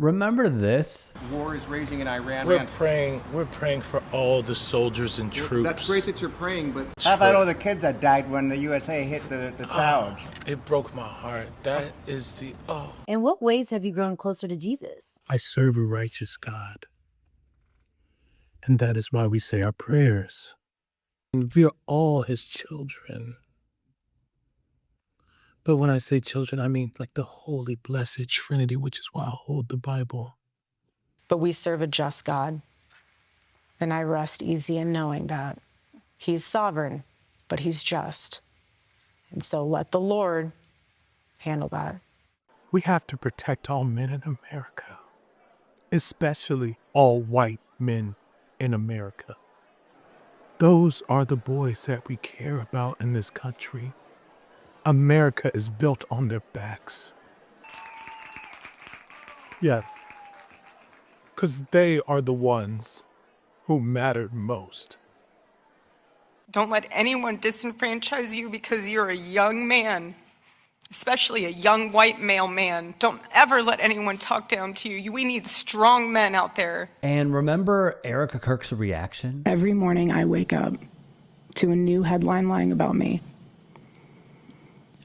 remember this? War is raging in Iran. We're praying for all the soldiers and troops. That's great that you're praying, but... How about all the kids that died when the USA hit the towers? It broke my heart. That is the... In what ways have you grown closer to Jesus? I serve a righteous God. And that is why we say our prayers. We are all his children. But when I say children, I mean like the holy, blessed Trinity, which is why I hold the Bible. But we serve a just God. And I rest easy in knowing that he's sovereign, but he's just. And so let the Lord handle that. We have to protect all men in America, especially all white men in America. Those are the boys that we care about in this country. America is built on their backs. Yes, because they are the ones who mattered most. Don't let anyone disenfranchise you because you're a young man, especially a young white male man. Don't ever let anyone talk down to you. We need strong men out there. And remember Erica Kirk's reaction? Every morning I wake up to a new headline lying about me.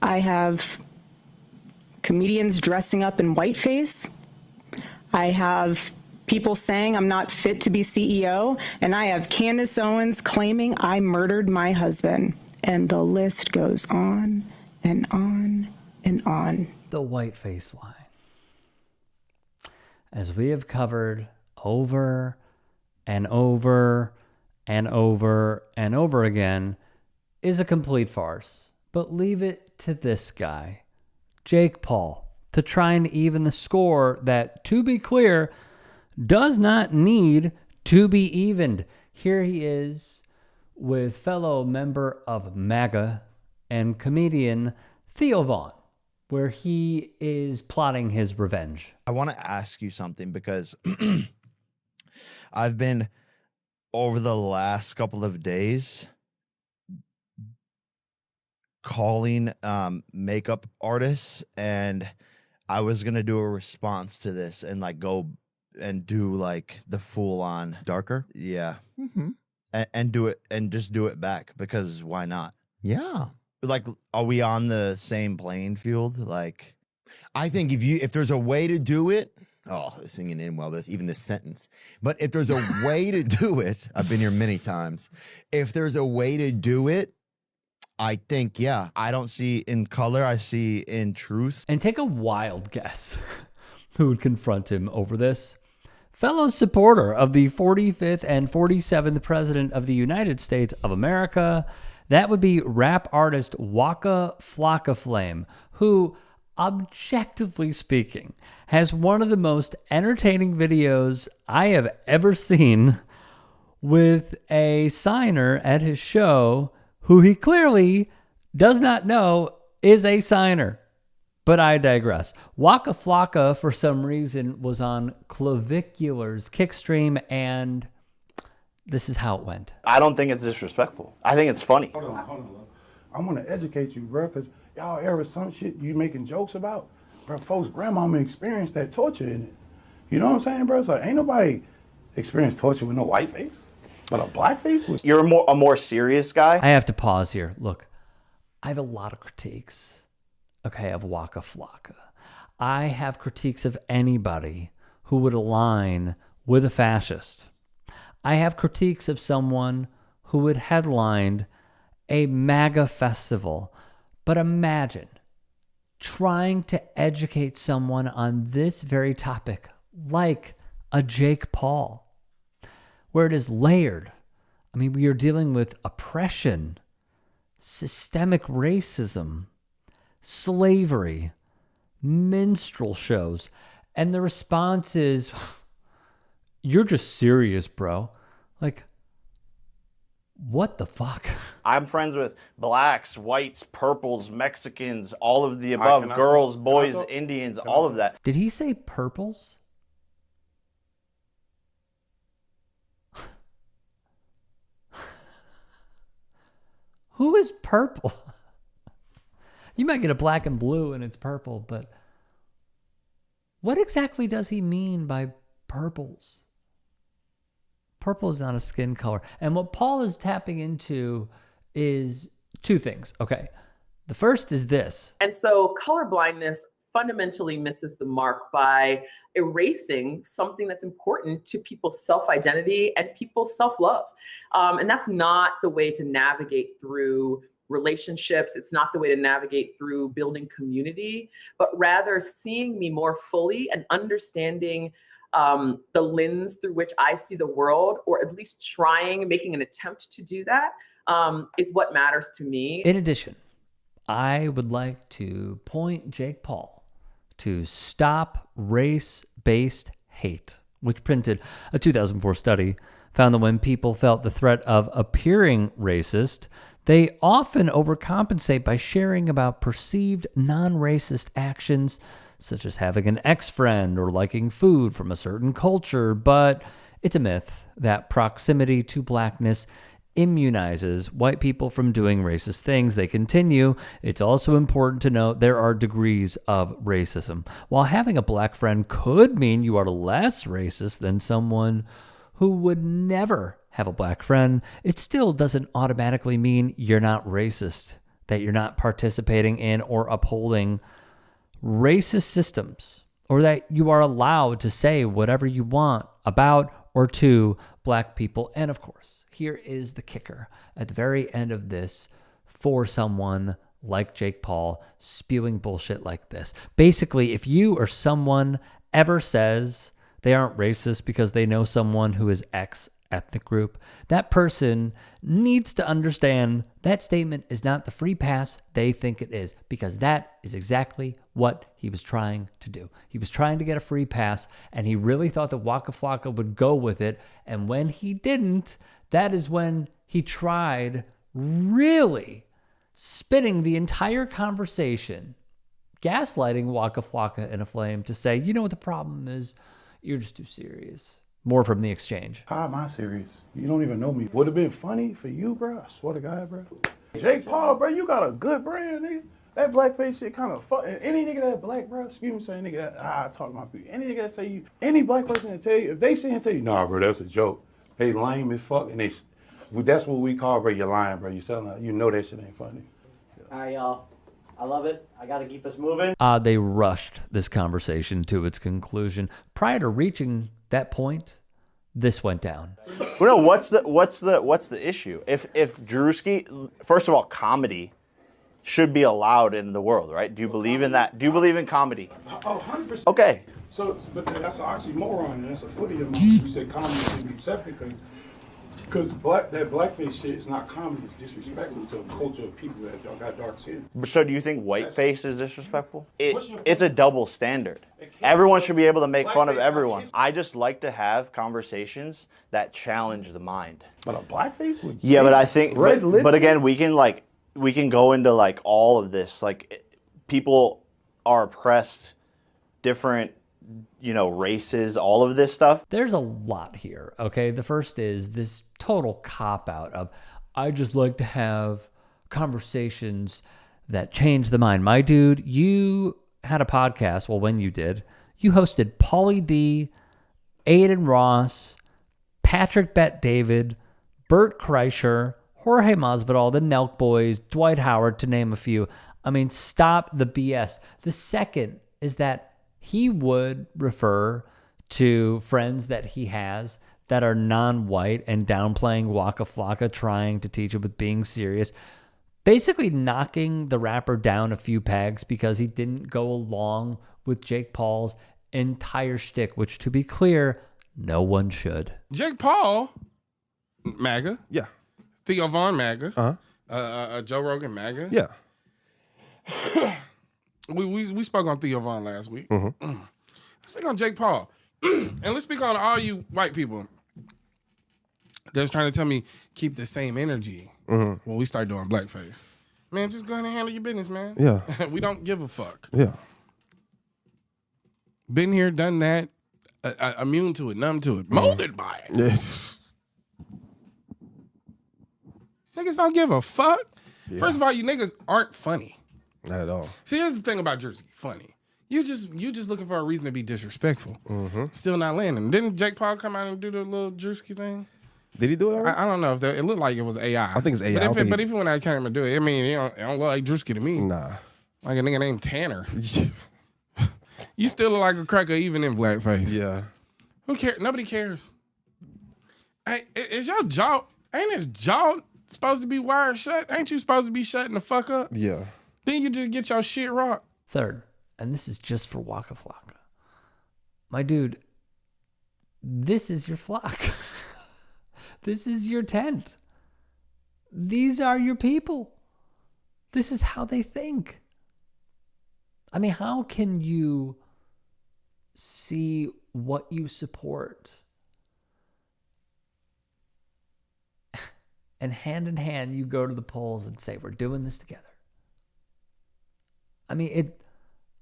I have comedians dressing up in whiteface. I have people saying I'm not fit to be CEO. And I have Candace Owens claiming I murdered my husband. And the list goes on and on and on. The whiteface line. As we have covered over and over and over and over again, is a complete farce. But leave it to this guy, Jake Paul, to try and even the score that, to be clear, does not need to be evened. Here he is with fellow member of MAGA and comedian Theo Vaughn, where he is plotting his revenge. I want to ask you something because I've been, over the last couple of days, calling makeup artists, and I was going to do a response to this and like go and do like the full on darker. Yeah. Mm-hmm. And do it and just do it back, because why not? Yeah. Like, are we on the same playing field? Like, I think if there's a way to do it, singing in well, even this sentence, but if there's a way to do it, I've been here many times. If there's a way to do it, I think, yeah. I don't see in color, I see in truth. And take a wild guess who would confront him over this. Fellow supporter of the 45th and 47th President of the United States of America, that would be rap artist Waka Flocka Flame, who, objectively speaking, has one of the most entertaining videos I have ever seen with a signer at his show who he clearly does not know is a signer. But I digress. Waka Flocka, for some reason, was on Clavicular's Kickstream, and this is how it went. I don't think it's disrespectful. I think it's funny. Hold on. I want to educate you, bro, because y'all ever some shit you making jokes about? Bro, folks' grandmama experienced that torture in it. You know what I'm saying, bro? So ain't nobody experienced torture with no white face, but a black face? You're a more serious guy? I have to pause here. Look, I have a lot of critiques. Okay, of Waka Flocka. I have critiques of anybody who would align with a fascist. I have critiques of someone who would headline a MAGA festival. But imagine trying to educate someone on this very topic, like a Jake Paul, where it is layered. I mean, we are dealing with oppression, systemic racism, slavery, minstrel shows, and the response is, you're just serious, bro. Like, what the fuck? I'm friends with blacks, whites, purples, Mexicans, all of the above, girls, boys, Indians, all of that. Did he say purples? Who is purple? You might get a black and blue and it's purple, but What exactly does he mean by purples? Purple is not a skin color. And what Paul is tapping into is two things. Okay. The first is this. And so colorblindness fundamentally misses the mark by erasing something that's important to people's self-identity and people's self-love. And that's not the way to navigate through relationships. It's not the way to navigate through building community, but rather seeing me more fully and understanding the lens through which I see the world, or at least making an attempt to do that, is what matters to me. In addition, I would like to point Jake Paul to Stop Race-Based Hate, which printed a 2004 study found that when people felt the threat of appearing racist, they often overcompensate by sharing about perceived non-racist actions, such as having an ex-friend or liking food from a certain culture. But it's a myth that proximity to blackness immunizes white people from doing racist things. They continue, it's also important to note there are degrees of racism. While having a black friend could mean you are less racist than someone who would never have a black friend, it still doesn't automatically mean you're not racist, that you're not participating in or upholding racist systems, or that you are allowed to say whatever you want about or to black people. And of course, here is the kicker at the very end of this for someone like Jake Paul spewing bullshit like this. Basically, if you or someone ever says they aren't racist because they know someone who is X ethnic group, that person needs to understand that statement is not the free pass they think it is, because that is exactly what he was trying to do. He was trying to get a free pass, and he really thought that Waka Flocka would go with it. And when he didn't, that is when he tried really spinning the entire conversation, gaslighting Waka Flocka in a flame to say, you know what the problem is? You're just too serious. More from the exchange. How am I serious? You don't even know me. Would have been funny for you, bro. I swear to God, bro. Jake Paul, bro, you got a good brand, nigga. That blackface shit kind of fuck. Any nigga that black, bro, excuse me, saying nigga that, I talk to my people. Any nigga that say you, any black person that tell you, if they see him tell you, nah, bro, that's a joke. They lame as fuck, and that's what we call, bro, you're lying, bro. You selling, you know that shit ain't funny. All right, y'all. I love it. I got to keep us moving. They rushed this conversation to its conclusion. Prior to reaching that point, this went down. Well, no, what's the issue? If Druski, first of all, comedy should be allowed in the world, right? Do you believe in that? Do you believe in comedy? Oh, 100%. Okay. So, but that's an oxymoron, and that's a footy of mine. You said comedy should be accepted because that blackface shit is not comedy. It's disrespectful to the culture of people that got dark skin. So do you think whiteface is disrespectful? It's a double standard. Everyone should be able to make fun of everyone. I just like to have conversations that challenge the mind. But a blackface would... Yeah, but I think... But again, we can go into like all of this. Like, people are oppressed, different, races, all of this stuff. There's a lot here, okay? The first is this total cop-out of, I just like to have conversations that change the mind. My dude, you had a podcast. Well, when you did, you hosted Pauly D, Aiden Ross, Patrick Bet-David, Bert Kreischer, Jorge Masvidal, the Nelk Boys, Dwight Howard, to name a few. I mean, stop the BS. The second is that he would refer to friends that he has that are non-white and downplaying Waka Flocka, trying to teach him with being serious, basically knocking the rapper down a few pegs because he didn't go along with Jake Paul's entire shtick, which, to be clear, no one should. Jake Paul, MAGA, yeah. Theo Von, MAGA. Joe Rogan, MAGA. Yeah. We spoke on Theo Von last week. Let's speak on Jake Paul. And let's speak on all you white people that's trying to tell me keep the same energy when we start doing blackface. Man, just go ahead and handle your business, man. Yeah. We don't give a fuck. Yeah. Been here, done that, immune to it, numb to it, molded by it. Yes. Niggas don't give a fuck. Yeah. First of all, you niggas aren't funny. Not at all. See, here's the thing about Druski. Funny. You just looking for a reason to be disrespectful. Still not landing. Didn't Jake Paul come out and do the little Druski thing? Did he do it already? I don't know if it looked like it was AI. I think it's AI. But if he went out and do it, I mean, it don't look like Druski to me. Nah. Like a nigga named Tanner. You still look like a cracker even in blackface. Yeah. Who cares? Nobody cares. Hey, is your jaw, ain't his jaw supposed to be wired shut? Ain't you supposed to be shutting the fuck up? Yeah. Then you just get your shit rocked. Third, and this is just for Waka Flocka. My dude, this is your flock. This is your tent. These are your people. This is how they think. I mean, how can you see what you support and hand in hand you go to the polls and say, we're doing this together? I mean,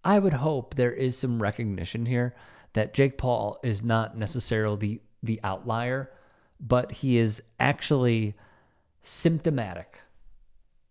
I would hope there is some recognition here that Jake Paul is not necessarily the outlier, but he is actually symptomatic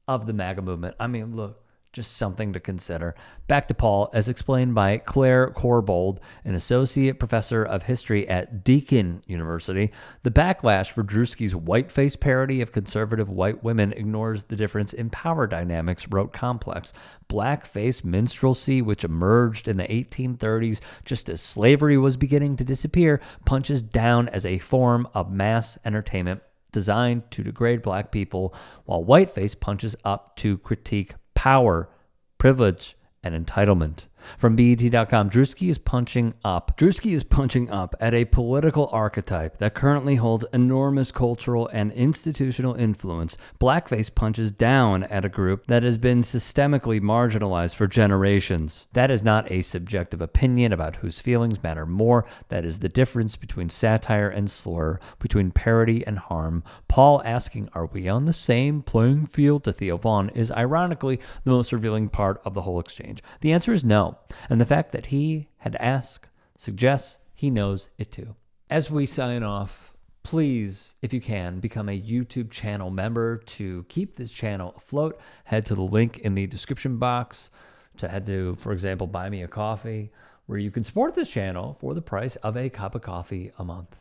of the MAGA movement. I mean, look, just something to consider. Back to Paul, as explained by Claire Corbold, an associate professor of history at Deakin University. The backlash for Druski's whiteface parody of conservative white women ignores the difference in power dynamics, wrote Complex. Blackface minstrelsy, which emerged in the 1830s just as slavery was beginning to disappear, punches down as a form of mass entertainment designed to degrade black people, while whiteface punches up to critique power, privilege, and entitlement. From BET.com, Druski is punching up. Druski is punching up at a political archetype that currently holds enormous cultural and institutional influence. Blackface punches down at a group that has been systemically marginalized for generations. That is not a subjective opinion about whose feelings matter more. That is the difference between satire and slur, between parody and harm. Paul asking, are we on the same playing field to Theo Vaughn is ironically the most revealing part of the whole exchange. The answer is no. And the fact that he had asked suggests he knows it too. As we sign off, please, if you can, become a YouTube channel member to keep this channel afloat. Head to the link in the description box to head to, for example, Buy Me a Coffee, where you can support this channel for the price of a cup of coffee a month.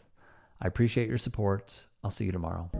I appreciate your support. I'll see you tomorrow.